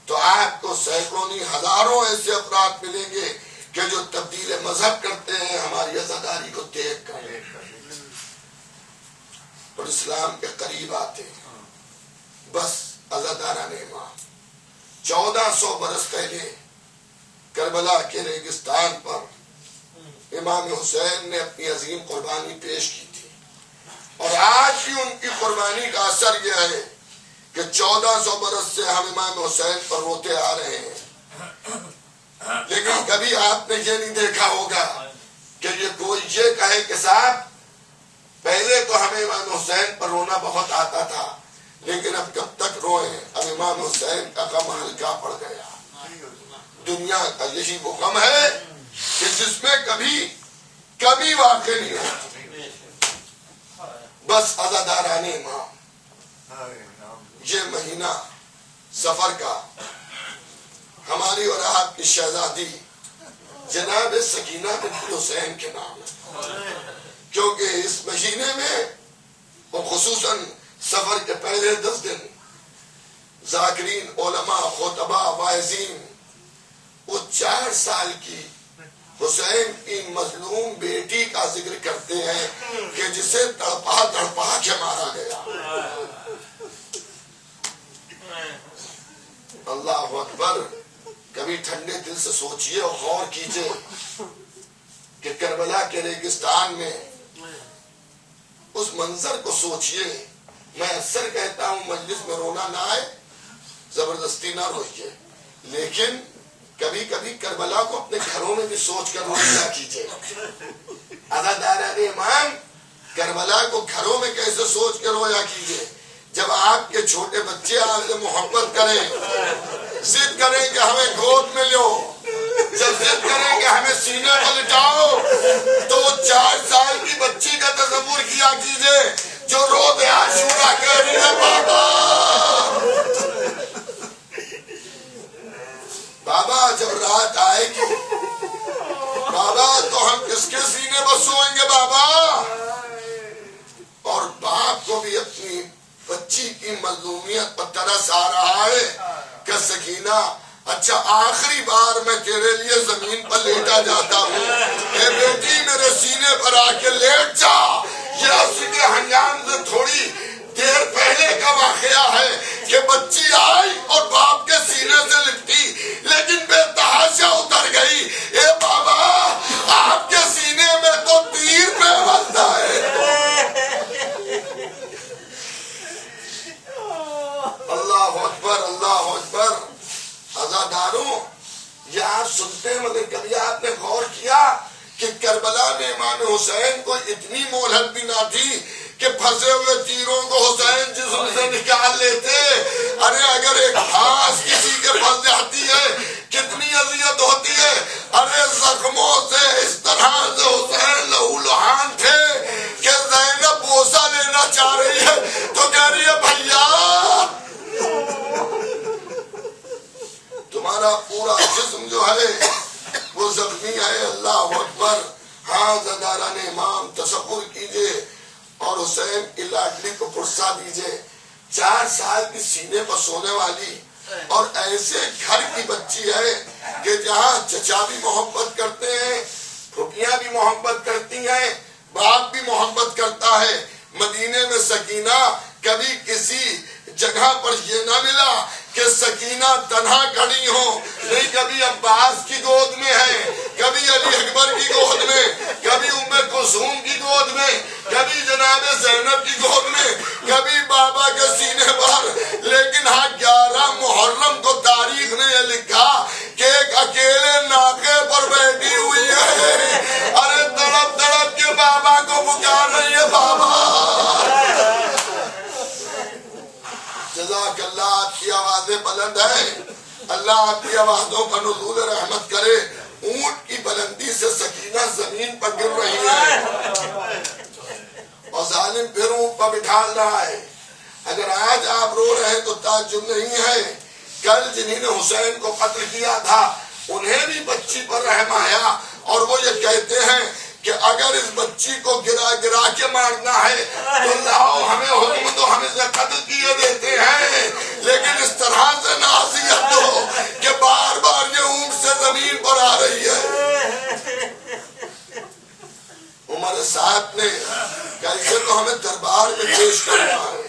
تو آپ کو سینکڑوں نہیں ہزاروں ایسے افراد ملیں گے کہ جو تبدیل مذہب کرتے ہیں ہماری عزاداری کو دیکھ کر اور اسلام کے قریب آتے ہیں. بس عزاداران امام 1400 برس پہلے کربلا کے ریگستان پر امام حسین نے اپنی عظیم قربانی پیش کی تھی. اور آج بھی ان کی قربانی کا اثر یہ ہے کہ 1400 برس سے ہم امام حسین پر روتے آ رہے ہیں. لیکن کبھی آپ نے یہ نہیں دیکھا ہوگا کہ یہ کوئی یہ کہے کہ صاحب پہلے تو ہمیں امام حسین پر رونا بہت آتا تھا، لیکن اب کب تک روئیں، اب امام حسین کا غم ہلکا پڑ گیا. دنیا کا یہی وہ غم ہے کہ جس میں کبھی واقع نہیں ہوتی. بس عزاداران امام یہ مہینہ سفر کا ہماری اور آپ کی شہزادی جناب سکینہ بنت حسین کے نام ہے، کیونکہ اس مہینے میں اور خصوصاً سفر کے پہلے 10 دن ذاکرین، علماء، خطبہ، واعظین وہ 4 سال کی حسین کی مظلوم بیٹی کا ذکر کرتے ہیں کہ جسے تڑپا کے مارا گیا. اللہ اکبر. کبھی ٹھنڈے دل سے سوچئے اور غور کیجئے کہ کربلا کے ریگستان میں اس منظر کو سوچئے. میں اکثر کہتا ہوں مجلس میں رونا نہ آئے، زبردستی نہ روئیے، لیکن کبھی کبھی کربلا کو اپنے گھروں میں بھی سوچ کر رویا کیجئے. عزاداران ایمان، کربلا کو گھروں میں کیسے سوچ کے رویا کیجئے. جب آپ کے چھوٹے بچے آپ سے محبت کریں، ضد کریں کہ ہمیں گود میں لو، جب ضد کریں کہ ہمیں سینے پر لٹاؤ، تو وہ 4 سال کی بچی کا تصور کیا کیجئے جو روز عاشورہ کہہ رہی ہے بابا بابا. جب رات آئے گی بابا تو ہم کس کے سینے پر سوئیں گے بابا. اور باپ کو بھی اپنی بچی کی مظلومیت پر ترس آ رہا ہے کہ سکینہ اچھا آخری بار میں تیرے لیے زمین پر لیٹا جاتا ہوں، اے بیٹی میرے سینے پر آ کے لیٹ جا. یہ اسی کے ہنگام سے تھوڑی دیر پہلے کا واقعہ ہے کہ بچی آئی اور باپ کے سینے سے لپٹی، لیکن بے تحاشا اتر گئی. اے بابا آپ کے سینے میں تو تیر پیوستہ ہے. اللہ اکبر اللہ اکبر. عزاداروں، یہ آپ سنتے ہیں مگر کبھی آپ نے غور کیا کہ کربلا میں امام حسین کو اتنی مہلت بھی نہ تھی کہ پھنسے ہوئے تیروں کو حسین جسم سے نکال لیتے. ارے اگر ایک گھاس کسی کے پھنس جاتی ہے کتنی اذیت ہوتی ہے. ارے زخموں سے اس طرح سے حسین لہو لہان تھے کہ زینب بوسہ لینا چاہ رہی ہے تو کہہ رہی ہے بھیا تمہارا پورا جسم جو ہے وہ زخمی ہے. اللہ اکبر. ہاں عزاداران امام، تصور کیجئے اور حسین کی لاڈلی کو پرسا دیجئے. 4 سال کی سینے پر سونے والی اور ایسے گھر کی بچی ہے کہ جہاں چچا بھی محبت کرتے ہیں، پھوپھیاں بھی محبت کرتی ہیں، باپ بھی محبت کرتا ہے. مدینے میں سکینہ کبھی کسی جگہ پر یہ نہ ملا کہ سکینہ تنہا کھڑی ہو. نہیں، کبھی عباس کی گود میں ہے، کبھی علی اکبر کی گود میں، کبھی ام کلثوم کی گود میں، کبھی جناب زینب کی گود میں، کبھی بابا کے سینے پر. لیکن ہاں 11 محرم کو تاریخ نے یہ لکھا کہ ایک اکیلے ناقے پر بیٹھی ہوئی ہے. ارے تڑپ تڑپ کے بابا کو پکار رہی ہے بابا. جزاک اللہ. آپ کی آوازیں بلند ہیں، اللہ آپ کی آوازوں پر نزول رحمت کرے. اونٹ کی بلندی سے سکینہ زمین پر گر رہی ہے اور ظالم پھر اونٹ پر بٹھا رہا ہے. اگر آج آپ رو رہے ہیں تو تعجب نہیں ہے، کل جنہیں نے حسین کو قتل کیا تھا انہیں بھی بچی پر رحم آیا اور وہ یہ کہتے ہیں کہ اگر اس بچی کو گرا گرا کے مارنا ہے تو لاؤ ہمیں حکم دو، ہم اسے قتل کیے دیتے ہیں. لیکن اس طرح سے نہ اذیت دو کہ بار بار یہ اونٹ سے زمین پر آ رہی ہے. عمر سعد نے کیسے تو ہمیں دربار میں پیش کرنا ہے.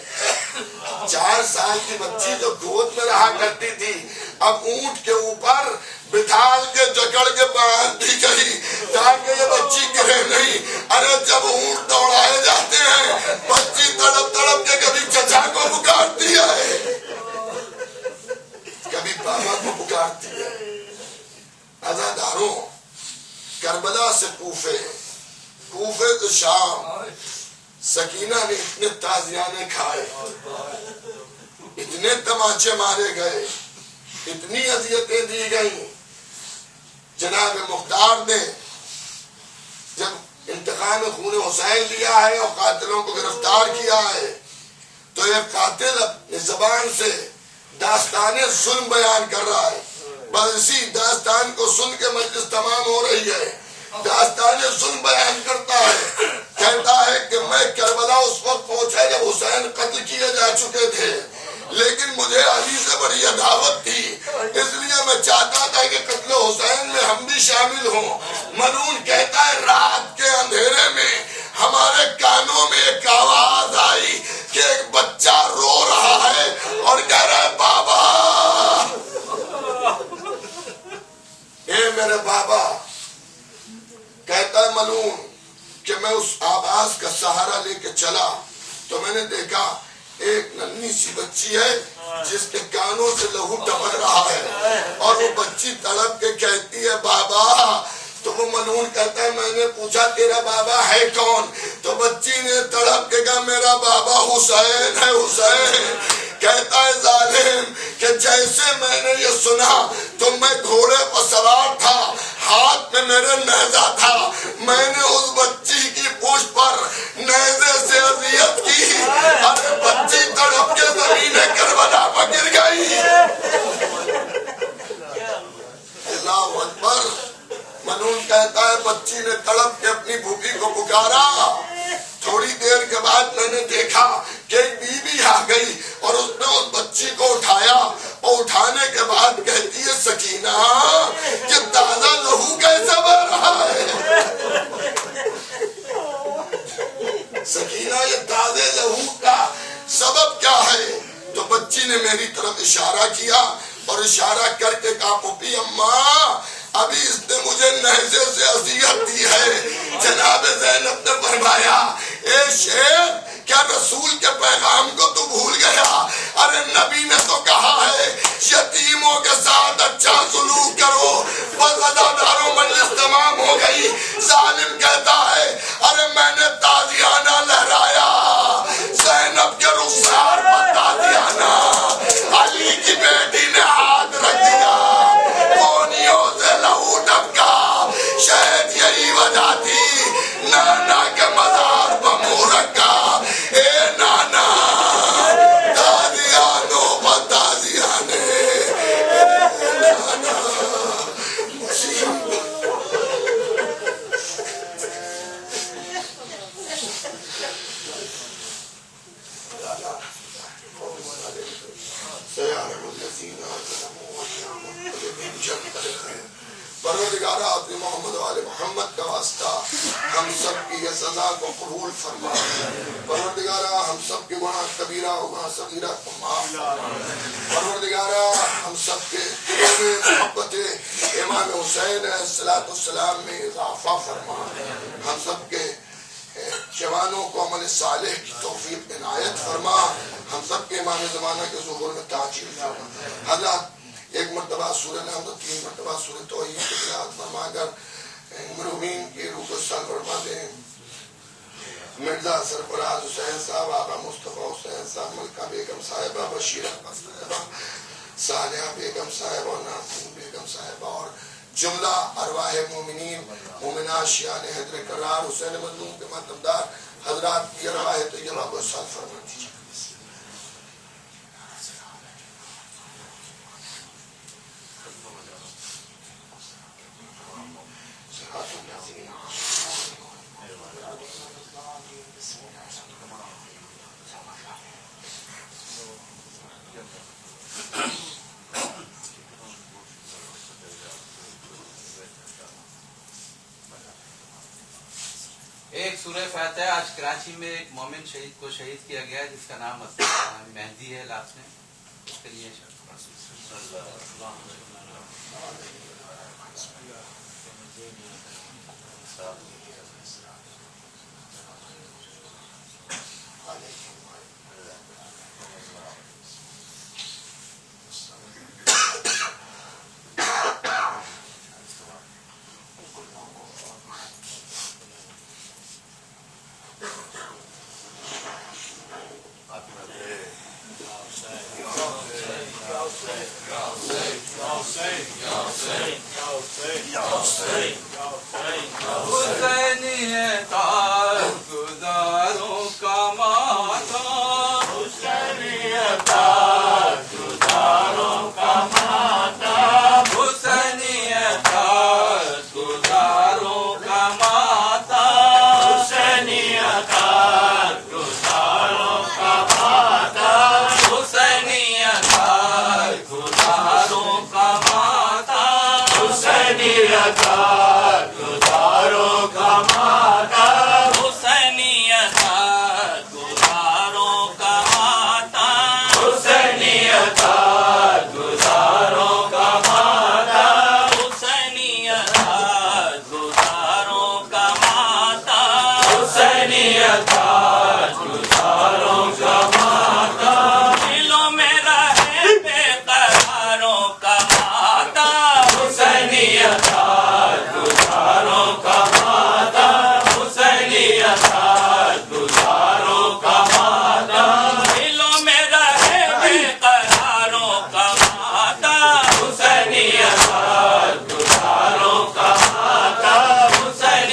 4 سال کی بچی جو گود میں رہا کرتی تھی اب اونٹ کے اوپر بٹھال کے جکڑ کے باندھ دی گئی تاکہ یہ بچی گرے نہیں. ارے جب اونٹ دوڑائے جاتے ہیں بچی تڑپ تڑپ کے کبھی چچا کو پکارتی ہے، کبھی بابا کو پکارتی ہے. عزاداروں، کربلا سے کوفے، کوفے سے شام، سکینہ نے اتنے تازیانے کھائے، اتنے تماچے مارے گئے، اتنی اذیتیں دی گئیں. جناب مختار نے جب انتقام خون حسین لیا ہے اور قاتلوں کو گرفتار کیا ہے تو ایک قاتل اپنی زبان سے داستان ظلم بیان کر رہا ہے. بس اسی داستان کو سن کے مجلس تمام ہو رہی ہے. داستان ظلم بیان کرتا ہے، کہتا ہے کہ میں کربلا اس وقت پہنچا جب حسین قتل کیے جا چکے تھے، لیکن مجھے علی سے بڑی عداوت تھی، اس لیے میں چاہتا تھا کہ قتل حسین میں ہم بھی شامل ہوں. ملعون کہتا ہے رات کے اندھیرے میں ہمارے کانوں میں ایک آواز آئی کہ ایک بچہ رو رہا ہے اور کہہ رہا ہے بابا کہتا ہے ملعون کہ میں اس آواز کا سہارا لے کے چلا تو میں نے دیکھا ایک ننھی سی بچی ہے جس کے کانوں سے لہو ٹپک رہا ہے اور وہ بچی تڑپ کے کہتی ہے بابا. تو وہ ملعون کہتا ہے میں نے پوچھا تیرا بابا ہے کون؟ تو بچی نے تڑپ کے کہا میرا بابا حسین ہے حسین. کہتا ہے ظالم کہ جیسے میں نے یہ سنا تو میں گھوڑے پر سوار تھا, ہاتھ میں میرے نیزہ تھا, میں نے اس بچی کی پشت پر نیزے سے اذیت کی. ارے بچی تڑپ کے زمین کربلا پر گر گئی. اللہ اکبر. ملعون کہتا ہے بچی نے تڑپ کے اپنی پھوپھی کو پکارا. تھوڑی دیر کے بعد میں نے دیکھا کہ ایک بی بی آ گئی اور اس نے اس بچی کو اٹھایا اور اٹھانے کے بعد کہتی ہے سکینہ یہ تازہ لہو کیسے بہ رہا ہے؟ سکینہ یہ تازے لہو کا سبب کیا ہے؟ تو بچی نے میری طرف اشارہ کیا اور اشارہ کر کے کہا پھوپھی اماں ابھی اس نے مجھے نیزے سے اذیت دی ہے. جناب زینب نے فرمایا اے شیخ کیا رسول کے پیغام کو تو بھول گیا؟ ارے نبی نے تو کہا ہے یتیموں کے ساتھ اچھا سلوک کرو. بس اداداروں مجلس تمام ہو گئی. ظالم کہتا ہے ارے میں نے تازیانہ لہرایا, زینب کے رخسار پر تازیانہ, علی کی بیٹی نے ہاتھ رکھ دیا, کونیوں سے لہو ٹپکا. شاید یہی وجہ تھی نانا کے مزار پر منہ رکھا. اے نانا تازیانوں پر تازیانے, اے نانا پروردگارہ اپنے محمد و آل محمد کا واسطہ ہم سب کی یہ سزا کو قبول فرما. پروردگارہ ہم سب کے گناہ کبیرہ و گناہ صغیرہ کو معاف فرما. پروردگارہ ہم سب کے دلوں میں محبت امام حسین علیہ السلام میں اضافہ فرما. ہم سب کے جوانوں کو عمل صالح کی توفیق عنایت فرما. ہم سب کے امام زمانہ کے ظہور میں تاجیل فرما. حضرات ایک مرتبہ سورہ نحمد, 3 مرتبہ سورہ توحید کی تلاوت فرما کر مرحومین کی روح کو سر فرما دیں. مرزا سرفراز حسین صاحب, آقا مصطفیٰ حسین صاحب, ملکہ بیگم صاحبہ, بشیر احمد صاحبہ, صالحہ بیگم صاحبہ اور ناظرین بیگم صاحبہ اور جملہ ارواح مومنین مومنات شیعان حیدر کرار حسین مظلوم کے ماتمدار حضرات کی ارواح طیبہ کو ساتھ فرما دیجیے. ایک سورہ فاتحہ آج کراچی میں ایک مومن شہید کو شہید کیا گیا جس کا نام مہدی ہے لاپس میں, اس کے لیے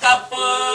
کپڑے